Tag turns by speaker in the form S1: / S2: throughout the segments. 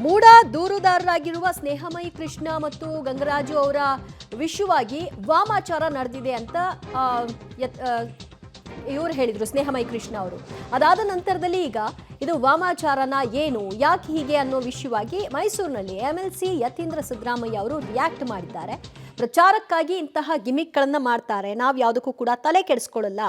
S1: ಮೂಡ ದೂರುದಾರರಾಗಿರುವ ಸ್ನೇಹಮಯಿ ಕೃಷ್ಣ ಮತ್ತು ಗಂಗರಾಜು ಅವರ ವಿಷಯವಾಗಿ ವಾಮಾಚಾರ ನಡೆದಿದೆ ಅಂತ ಇವರು ಹೇಳಿದ್ರು, ಸ್ನೇಹಮಯಿ ಕೃಷ್ಣ ಅವರು. ಅದಾದ ನಂತರದಲ್ಲಿ ಈಗ ಇದು ವಾಮಾಚಾರನ ಏನು, ಯಾಕೆ ಹೀಗೆ ಅನ್ನೋ ವಿಷಯವಾಗಿ ಮೈಸೂರಿನಲ್ಲಿ MLC ಯತೀಂದ್ರ ಸಿದ್ದರಾಮಯ್ಯ ಅವರು ರಿಯಾಕ್ಟ್ ಮಾಡಿದ್ದಾರೆ. ಪ್ರಚಾರಕ್ಕಾಗಿ ಇಂತಹ ಗಿಮಿಕ್ಗಳನ್ನ ಮಾಡ್ತಾರೆ, ನಾವು ಯಾವುದಕ್ಕೂ ಕೂಡ ತಲೆ ಕೆಡಿಸ್ಕೊಳ್ಳಲ್ಲ,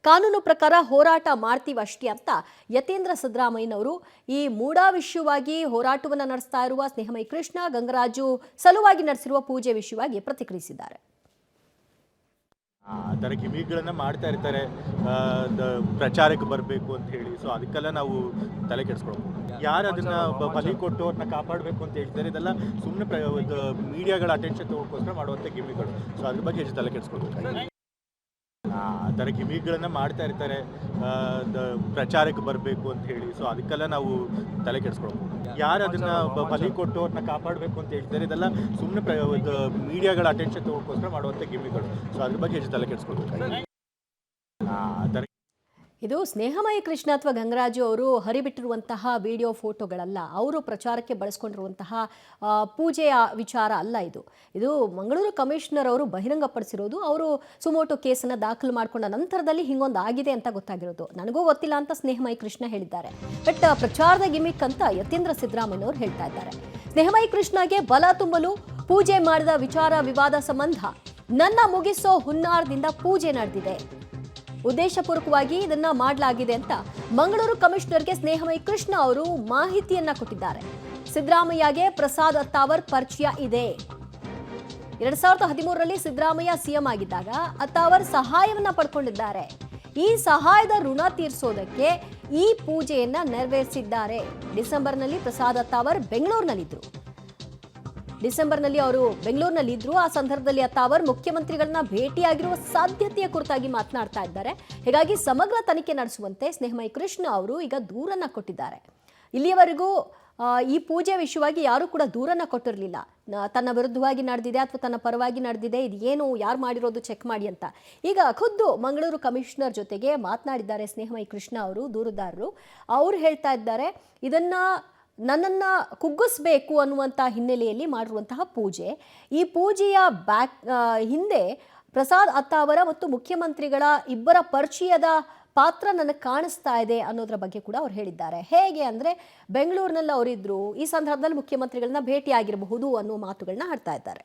S1: ಕಾನೂನು ಪ್ರಕಾರ ಹೋರಾಟ ಮಾಡ್ತೀವಷ್ಟೇ ಅಂತ ಯತೀಂದ್ರ ಸಿದ್ದರಾಮಯ್ಯನವರು ಈ ಮೂಡ ವಿಷಯವಾಗಿ ಹೋರಾಟವನ್ನು ನಡೆಸ್ತಾ ಇರುವ ಸ್ನೇಹಮಯಿ ಕೃಷ್ಣ ಗಂಗರಾಜು ಸಲುವಾಗಿ ನಡೆಸಿರುವ ಪೂಜೆ ವಿಷಯವಾಗಿ ಪ್ರತಿಕ್ರಿಯಿಸಿದ್ದಾರೆ.
S2: ಅದರ ಗಿಮಿಕ್ಗಳನ್ನ ಮಾಡ್ತಾ ಇರ್ತಾರೆ, ಪ್ರಚಾರಕ್ಕೆ ಬರಬೇಕು ಅಂತ ಹೇಳಿ. ಸೊ ಅದಕ್ಕೆಲ್ಲ ನಾವು ತಲೆ ಕೆಡಿಸ್ಕೊಳ್ಬೇಕು. ಯಾರು ಅದನ್ನ ಬಲಿ ಕೊಟ್ಟು ಅವ್ರನ್ನ ಕಾಪಾಡಬೇಕು ಅಂತ ಹೇಳ್ತಾರೆ, ಇದೆಲ್ಲ ಸುಮ್ಮನೆ ಮೀಡಿಯಾಗಳ ಅಟೆನ್ಷನ್ ತಗೋಕ್ಕೋಸ್ಕರ ಮಾಡುವಂಥ ಗಿಮಿಕ್ಗಳು. ಸೊ ಅದ್ರ ಬಗ್ಗೆ ಹೆಚ್ಚು ತಲೆ ಕೆಡಿಸ್ಕೊಳ್ಬೇಕು. ಅದರ ಗಿಮಿಕ್ಗಳನ್ನ ಮಾಡ್ತಾ ಇರ್ತಾರೆ, ಪ್ರಚಾರಕ್ಕೆ ಬರಬೇಕು ಅಂತ ಹೇಳಿ. ಸೊ ಅದಕ್ಕೆಲ್ಲ ನಾವು ತಲೆ ಕೆಡಿಸ್ಕೊಳ್ಬೇಕು. ಯಾರು ಅದನ್ನ ಬಲಿ ಕೊಟ್ಟು ಅವ್ರನ್ನ ಕಾಪಾಡಬೇಕು ಅಂತ ಹೇಳ್ತಾರೆ, ಇದೆಲ್ಲ ಸುಮ್ಮನೆ ಮೀಡಿಯಾಗಳ ಅಟೆನ್ಷನ್ ತಗೋಕ್ಕೋಸ್ಕರ ಮಾಡುವಂಥ ಗಿಮಿಕ್ಗಳು. ಸೊ ಅದ್ರ ಬಗ್ಗೆ ಹೆಚ್ಚು ತಲೆ ಕೆಡಿಸ್ಕೊಳ್ಬೇಕು.
S1: ಇದು ಸ್ನೇಹಮಯಿ ಕೃಷ್ಣ ಅಥವಾ ಗಂಗರಾಜು ಅವರು ಹರಿಬಿಟ್ಟಿರುವಂತಹ ವಿಡಿಯೋ ಫೋಟೋಗಳಲ್ಲ, ಅವರು ಪ್ರಚಾರಕ್ಕೆ ಬಳಸ್ಕೊಂಡಿರುವಂತಹ ಪೂಜೆಯ ವಿಚಾರ ಅಲ್ಲ. ಇದು ಮಂಗಳೂರು ಕಮಿಷನರ್ ಅವರು ಬಹಿರಂಗಪಡಿಸಿರೋದು. ಅವರು ಸುಮೋಟೋ ಕೇಸನ್ನು ದಾಖಲು ಮಾಡಿಕೊಂಡ ನಂತರದಲ್ಲಿ ಹಿಂಗೊಂದು ಆಗಿದೆ ಅಂತ ಗೊತ್ತಾಗಿರೋದು. ನನಗೂ ಗೊತ್ತಿಲ್ಲ ಅಂತ ಸ್ನೇಹಮಯಿ ಕೃಷ್ಣ ಹೇಳಿದ್ದಾರೆ. ಬಟ್ ಪ್ರಚಾರದ ಗಿಮಿಕ್ ಅಂತ ಯತೀಂದ್ರ ಸಿದ್ದರಾಮಯ್ಯನವರು ಹೇಳ್ತಾ ಇದ್ದಾರೆ. ಸ್ನೇಹಮಯಿ ಕೃಷ್ಣಗೆ ಬಲ ತುಂಬಲು ಪೂಜೆ ಮಾಡಿದ ವಿಚಾರ ವಿವಾದ ಸಂಬಂಧ ನನ್ನ ಮುಗಿಸೋ ಹುನ್ನಾರದಿಂದ ಪೂಜೆ ನಡೆದಿದೆ, ಉದ್ದೇಶಪೂರ್ವಕವಾಗಿ ಇದನ್ನ ಮಾಡಲಾಗಿದೆ ಅಂತ ಮಂಗಳೂರು ಕಮಿಷನರ್ಗೆ ಸ್ನೇಹಮಯಿ ಕೃಷ್ಣ ಅವರು ಮಾಹಿತಿಯನ್ನ ಕೊಟ್ಟಿದ್ದಾರೆ. ಸಿದ್ದರಾಮಯ್ಯಗೆ ಪ್ರಸಾದ್ ಅತ್ತಾವರ್ ಪರಿಚಯ ಇದೆ. 2013ರಲ್ಲಿ ಸಿದ್ದರಾಮಯ್ಯ ಸಿಎಂ ಆಗಿದ್ದಾಗ ಅತ್ತಾವರ್ ಸಹಾಯವನ್ನ ಪಡ್ಕೊಂಡಿದ್ದಾರೆ. ಈ ಸಹಾಯದ ಋಣ ತೀರಿಸೋದಕ್ಕೆ ಈ ಪೂಜೆಯನ್ನ ನೆರವೇರಿಸಿದ್ದಾರೆ. ಡಿಸೆಂಬರ್ನಲ್ಲಿ ಪ್ರಸಾದ್ ಅತ್ತಾವರ್ ಬೆಂಗಳೂರಿನಲ್ಲಿದ್ದರು. ಅವರು ಬೆಂಗಳೂರಿನಲ್ಲಿದ್ದರು. ಆ ಸಂದರ್ಭದಲ್ಲಿ ಅತ್ತಾವರ್ ಮುಖ್ಯಮಂತ್ರಿಗಳನ್ನ ಭೇಟಿಯಾಗಿರುವ ಸಾಧ್ಯತೆಯ ಕುರಿತಾಗಿ ಮಾತನಾಡ್ತಾ ಇದ್ದಾರೆ. ಹೀಗಾಗಿ ಸಮಗ್ರ ತನಿಖೆ ನಡೆಸುವಂತೆ ಸ್ನೇಹಮಯಿ ಕೃಷ್ಣ ಅವರು ಈಗ ದೂರನ್ನ ಕೊಟ್ಟಿದ್ದಾರೆ. ಇಲ್ಲಿಯವರೆಗೂ ಈ ಪೂಜೆ ವಿಷಯವಾಗಿ ಯಾರು ಕೂಡ ದೂರನ್ನ ಕೊಟ್ಟಿರಲಿಲ್ಲ. ತನ್ನ ವಿರುದ್ಧವಾಗಿ ನಡೆದಿದೆ ಅಥವಾ ತನ್ನ ಪರವಾಗಿ ನಡೆದಿದೆ, ಇದು ಏನು, ಯಾರು ಮಾಡಿರೋದು ಚೆಕ್ ಮಾಡಿ ಅಂತ. ಈಗ ಖುದ್ದು ಮಂಗಳೂರು ಕಮಿಷನರ್ ಜೊತೆಗೆ ಮಾತನಾಡಿದ್ದಾರೆ ಸ್ನೇಹಮಯಿ ಕೃಷ್ಣ ಅವರು, ದೂರುದಾರರು. ಅವರು ಹೇಳ್ತಾ ಇದ್ದಾರೆ, ಇದನ್ನ ನನ್ನನ್ನು ಕುಗ್ಗಿಸ್ಬೇಕು ಅನ್ನುವಂಥ ಹಿನ್ನೆಲೆಯಲ್ಲಿ ಮಾಡಿರುವಂತಹ ಪೂಜೆ. ಈ ಪೂಜೆಯ ಹಿಂದೆ ಪ್ರಸಾದ್ ಅತ್ತಾವರ ಮತ್ತು ಮುಖ್ಯಮಂತ್ರಿಗಳ ಇಬ್ಬರ ಪರಿಚಯದ ಪಾತ್ರ ನನಗೆ ಕಾಣಿಸ್ತಾ ಇದೆ ಅನ್ನೋದ್ರ ಬಗ್ಗೆ ಕೂಡ ಅವ್ರು ಹೇಳಿದ್ದಾರೆ. ಹೇಗೆ ಅಂದರೆ, ಬೆಂಗಳೂರಿನಲ್ಲಿ ಅವರಿದ್ದರು, ಈ ಸಂದರ್ಭದಲ್ಲಿ ಮುಖ್ಯಮಂತ್ರಿಗಳನ್ನ ಭೇಟಿಯಾಗಿರಬಹುದು ಅನ್ನೋ ಮಾತುಗಳನ್ನ ಆಡ್ತಾ ಇದ್ದಾರೆ.